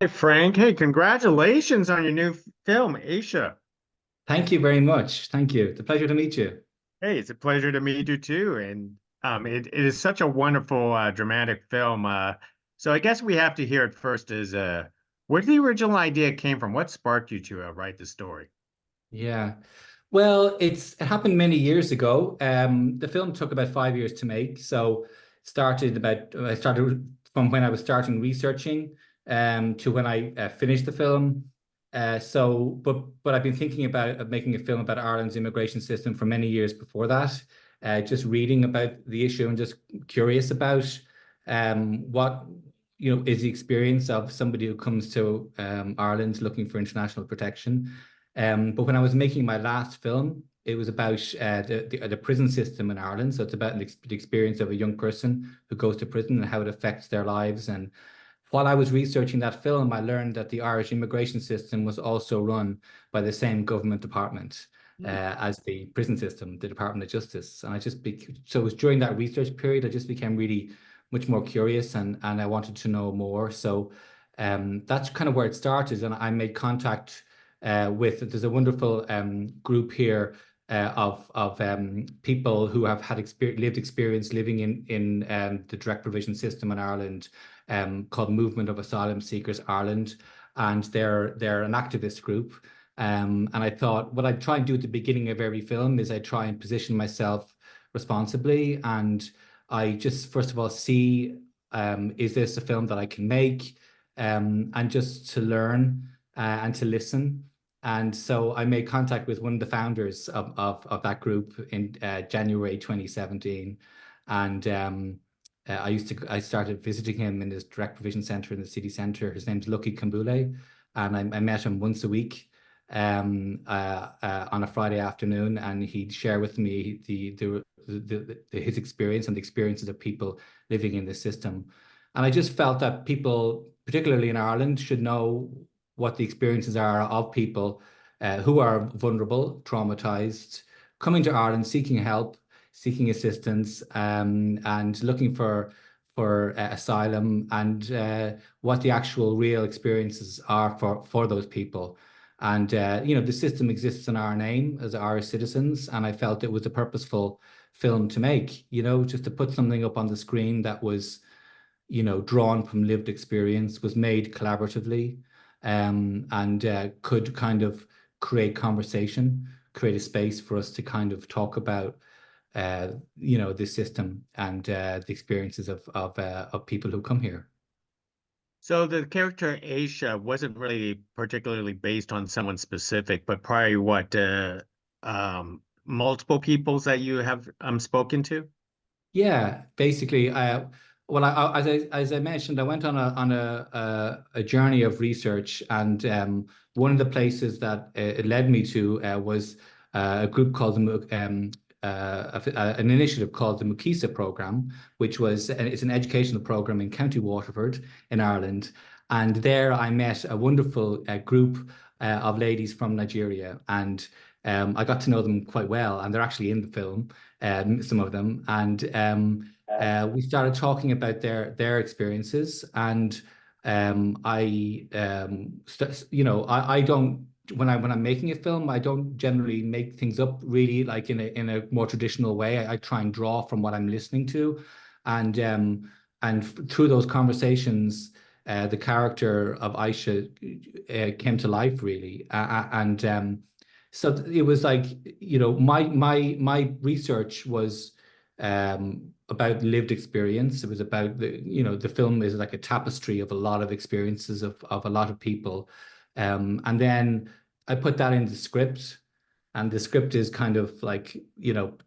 Frank. Hey, congratulations on your new film, Aisha. Thank you very much. Thank you. It's a pleasure to meet you. Hey, it's a pleasure to meet you too. And it is such a wonderful, dramatic film. So I guess we have to hear it first is where the original idea came from. What sparked you to write the story? Yeah. Well, it happened many years ago. The film took about 5 years to make. So I started from when I was starting researching to when I finished the film. But I've been thinking about making a film about Ireland's immigration system for many years before that. Just reading about the issue and just curious about what is the experience of somebody who comes to Ireland looking for international protection. But when I was making my last film, it was about the prison system in Ireland. So it's about the experience of a young person who goes to prison and how it affects their lives. And while I was researching that film, I learned that the Irish immigration system was also run by the same government department Hmm. as the prison system, the Department of Justice. And so it was during that research period, I just became really much more curious and I wanted to know more. So that's kind of where it started. And I made contact there's a wonderful group here of people who have had lived experience living in the direct provision system in Ireland, called Movement of Asylum Seekers Ireland, and they're an activist group. And I thought what I try and do at the beginning of every film is I try and position myself responsibly, and I just first of all see, is this a film that I can make, and just to learn and to listen. And so I made contact with one of the founders of that group in January 2017. And I started visiting him in his direct provision center in the city center. His name's Lucky Kambule. And I met him once a week on a Friday afternoon. And he'd share with me his experience and the experiences of people living in the system. And I just felt that people, particularly in Ireland, should know what the experiences are of people who are vulnerable, traumatized, coming to Ireland, seeking help, seeking assistance, and looking for asylum, and what the actual real experiences are for those people. And the system exists in our name as Irish citizens, and I felt it was a purposeful film to make. Just to put something up on the screen that was drawn from lived experience, was made collaboratively, and could kind of create conversation, create a space for us to kind of talk about, this system and the experiences of people who come here. So the character Aisha wasn't really particularly based on someone specific, but probably multiple peoples that you have spoken to? Yeah, basically, well, as I mentioned, I went on a journey of research, and one of the places that it led me to was a group called an initiative called the Mukisa program, which it's an educational program in County Waterford in Ireland. And there I met a wonderful group of ladies from Nigeria, and I got to know them quite well, and they're actually in the film, some of them. And we started talking about their experiences, and I don't, when I'm making a film, I don't generally make things up really like in a more traditional way. I try and draw from what I'm listening to, and through those conversations, the character of Aisha came to life really, and so it was like, my research was about lived experience. It was about the film is like a tapestry of a lot of experiences of a lot of people. And then I put that in the script, and the script is kind of like,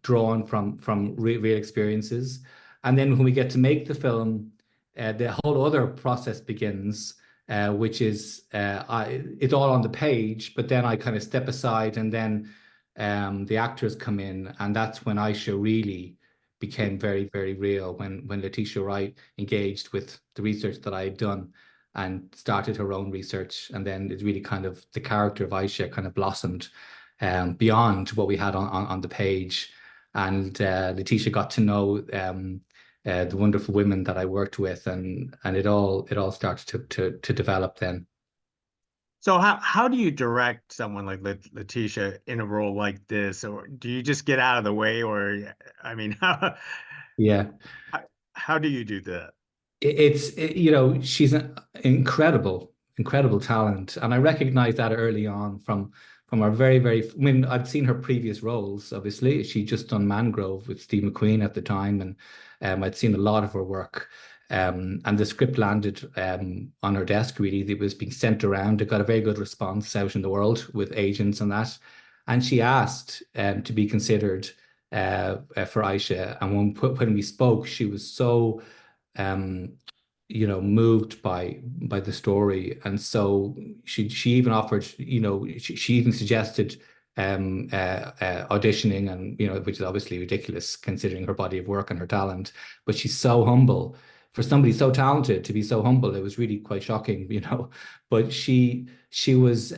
drawn from real experiences. And then when we get to make the film, the whole other process begins, which is it's all on the page, but then I kind of step aside, and then the actors come in, and that's when Aisha really became very, very real. When Letitia Wright engaged with the research that I had done and started her own research, and then it really kind of the character of Aisha kind of blossomed beyond what we had on the page, and Letitia got to know the wonderful women that I worked with, and it all started to develop then. So how do you direct someone like Letitia in a role like this, or do you just get out of the way, or I mean, Yeah. how, how do you do that? You know, she's an incredible talent, and I recognized that early on from our I mean, I'd seen her previous roles. Obviously, she just done Mangrove with Steve McQueen at the time, and I'd seen a lot of her work. And the script landed on her desk. Really, it was being sent around. It got a very good response out in the world with agents and that. And she asked to be considered for Aisha. And when we spoke, she was so um, you know, moved by the story, and so she even offered, you know, she even suggested auditioning, and you know, which is obviously ridiculous considering her body of work and her talent. But she's so humble for somebody so talented to be so humble. It was really quite shocking, you know. But she was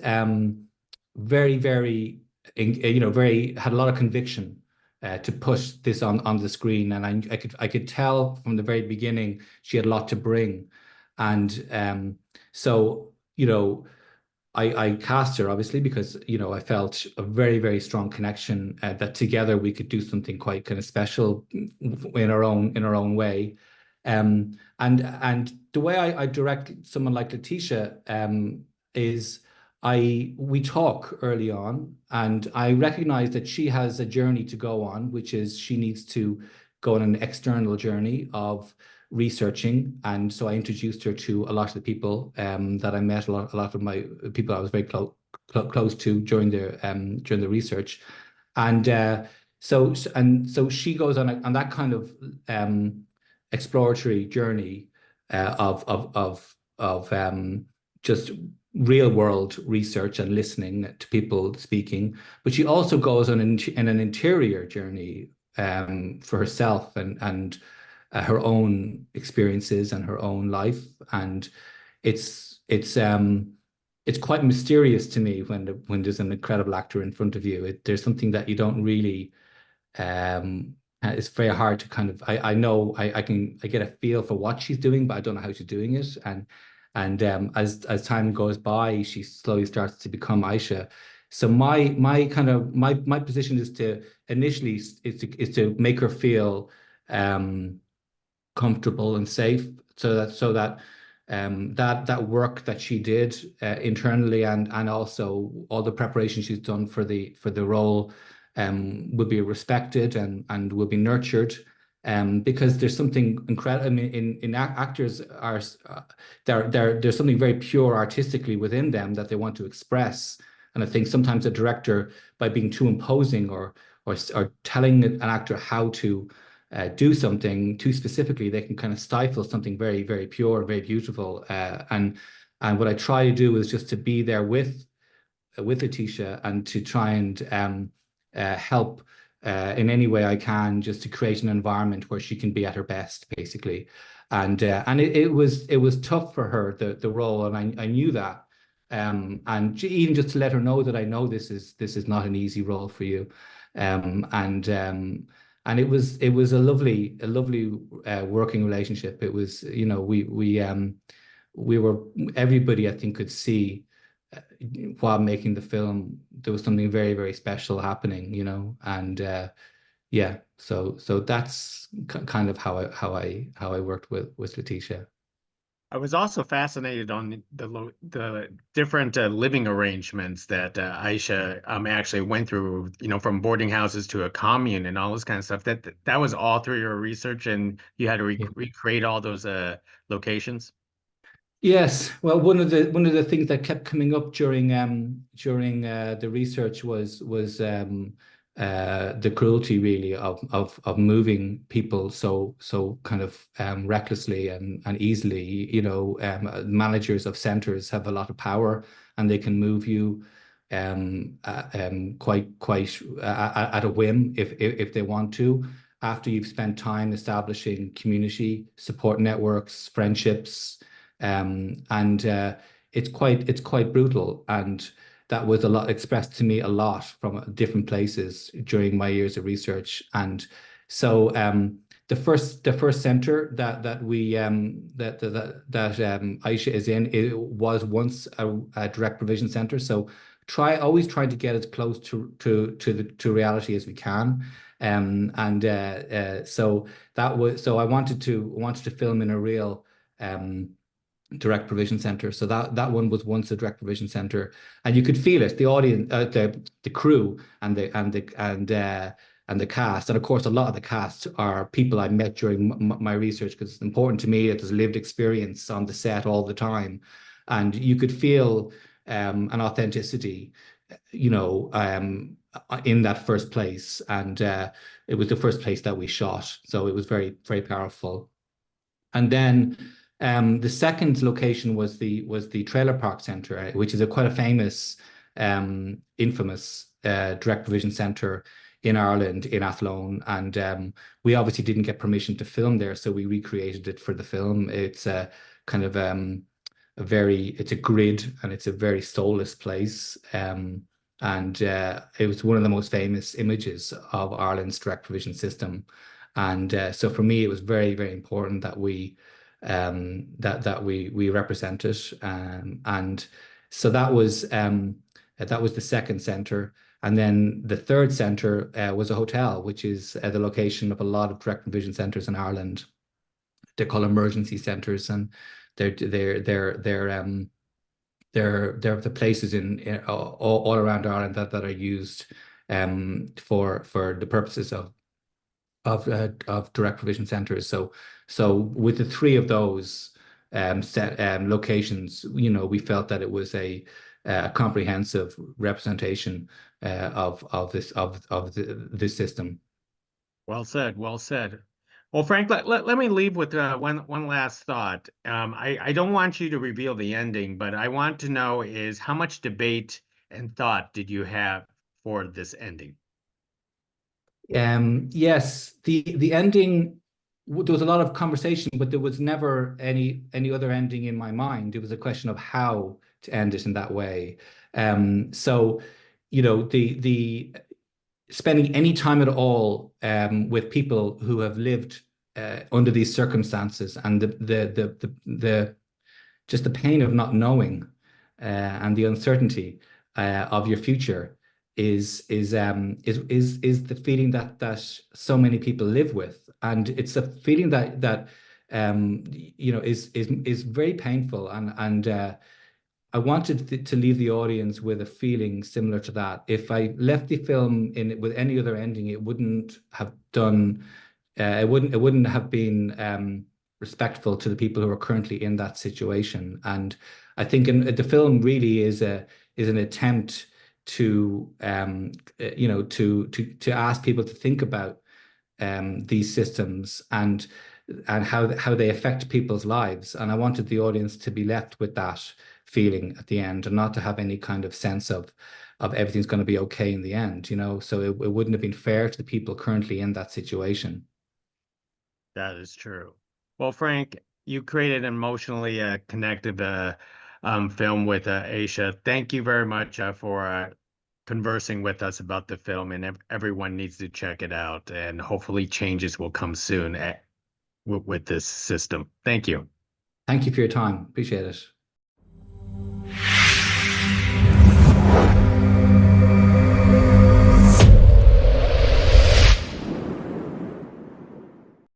very, you know, very had a lot of conviction to push this on the screen, and I could tell from the very beginning she had a lot to bring, and so you know I cast her obviously because you know I felt a very strong connection that together we could do something quite kind of special in our own way, and the way I direct someone like Letitia is we talk early on, and I recognize that she has a journey to go on, which is she needs to go on an external journey of researching. And so I introduced her to a lot of the people that I met, a lot of my people I was very close to during the research. And so she goes on that kind of exploratory journey of just real world research and listening to people speaking. But she also goes on in an interior journey for herself and her own experiences and her own life. And it's quite mysterious to me when there's an incredible actor in front of you. There's something that you don't really it's very hard to kind of I know I get a feel for what she's doing, but I don't know how she's doing it. And as time goes by, she slowly starts to become Aisha. So my position is to initially is to make her feel um comfortable and safe, so that work that she did internally, and also all the preparation she's done for the role will be respected and will be nurtured, because there's something incredible. I mean, actors are there's something very pure artistically within them that they want to express. And I think sometimes a director, by being too imposing or telling an actor how to do something too specifically, they can kind of stifle something very pure, very beautiful. And what I try to do is just to be there with Letitia and to try and help in any way I can, just to create an environment where she can be at her best, basically. And it was tough for her, the role, and I knew that. And even just to let her know that I know this is not an easy role for you. And it was a lovely working relationship. It was, you know, we were, everybody I think could see while making the film there was something very special happening, you know. And yeah, so that's kind of how I worked with Letitia. I was also fascinated on the different living arrangements that Aisha actually went through, you know, from boarding houses to a commune and all this kind of stuff. That was all through your research, and you had to Yeah. recreate all those locations. Yes, well, one of the things that kept coming up during the research was the cruelty really of moving people so kind of recklessly and easily. You know, managers of centers have a lot of power, and they can move you quite at a whim if they want to. After you've spent time establishing community support networks, friendships, and it's quite brutal. And that was a lot expressed to me a lot from different places during my years of research. And so the first center that Aisha is in, it was once a direct provision center. So always try to get as close to reality as we can. So I wanted to film in a real direct provision center. So that one was once a direct provision center, and you could feel it. The audience, the crew, and the cast, and of course, a lot of the cast are people I met during my research, because it's important to me that there's lived experience on the set all the time, and you could feel an authenticity, in that first place, and it was the first place that we shot, so it was very, very powerful. And then the second location was the Trailer Park Centre, which is quite a famous, infamous direct provision centre in Ireland, in Athlone. And we obviously didn't get permission to film there, so we recreated it for the film. It's a kind of it's a grid, and it's a very soulless place. And it was one of the most famous images of Ireland's direct provision system. And so for me, it was very, very important that we represent it. And so that was the second center. And then the third center was a hotel, which is the location of a lot of direct provision centers in Ireland. They're called emergency centers, and they're the places in all around Ireland that are used for the purposes of direct provision centers. So with the three of those locations, we felt that it was a comprehensive representation of this system. Well said. Well said. Well, Frank, let me leave with one last thought. I don't want you to reveal the ending, but I want to know is how much debate and thought did you have for this ending? Yes, the ending. There was a lot of conversation, but there was never any other ending in my mind. It was a question of how to end it in that way. So, the spending any time at all with people who have lived under these circumstances, and the just the pain of not knowing and the uncertainty of your future is the feeling that so many people live with, and it's a feeling that is very painful, and I wanted to leave the audience with a feeling similar to that. If I left the film with any other ending, it wouldn't have done. It wouldn't have been respectful to the people who are currently in that situation. And I think the film really is an attempt to to ask people to think about these systems and how they affect people's lives. And I wanted the audience to be left with that feeling at the end, and not to have any kind of sense of everything's going to be okay in the end, So it wouldn't have been fair to the people currently in that situation. That is true. Well, Frank, you created an emotionally connected film with Aisha. Thank you very much for conversing with us about the film, and everyone needs to check it out. And hopefully, changes will come soon with this system. Thank you. Thank you for your time. Appreciate it.